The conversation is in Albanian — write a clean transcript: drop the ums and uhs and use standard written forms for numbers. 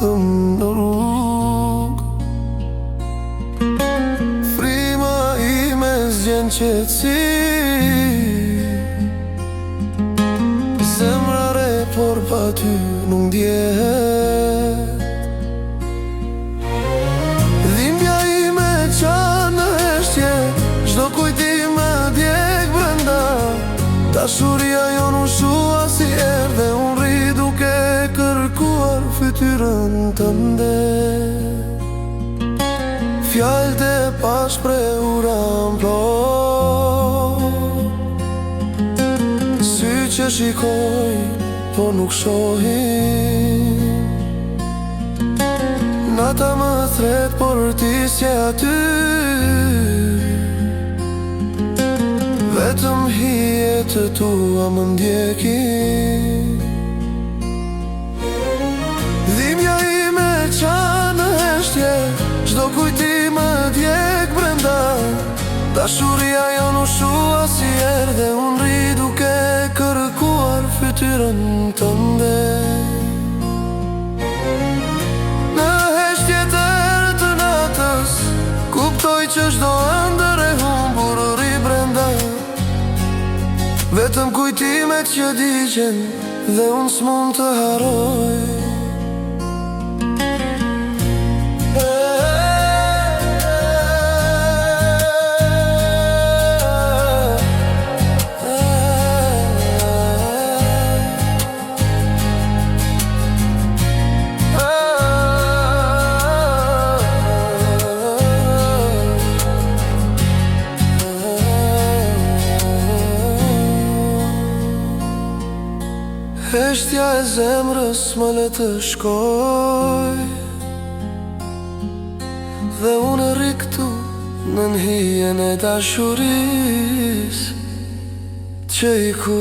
vetëm në rrugë. Frima ime zgjen qetësi, zemra re por pa ty nuk ndjehet. Dhimbja ime qanë në heshtje, çdo kujtim më djeg brenda. Dashuria jo nuk shua si erë dhe unë rri duke kërkuar fytyrën tënde. Fjallët e pashprehura m'plot, sy që shikoj po nuk shohin. Nata më thret por ti s'je aty, vetëm hijet të tua më ndjekin. Dhimbja ime qanë në heshtje, çdo kujtim më djeg brenda. Dashuria jo nuk shua si erë dhe unë rri duke kërkuar fytyrën tënde. Në heshtjet e të natës kuptoj që çdo ëndër e humbur rri brenda. Vetëm kujtimet që digjen dhe unë s'mund të haroj. Heshtja e zemrës më le të shkoj, dhe unë rri këtu në hijen e dashurisë që i ku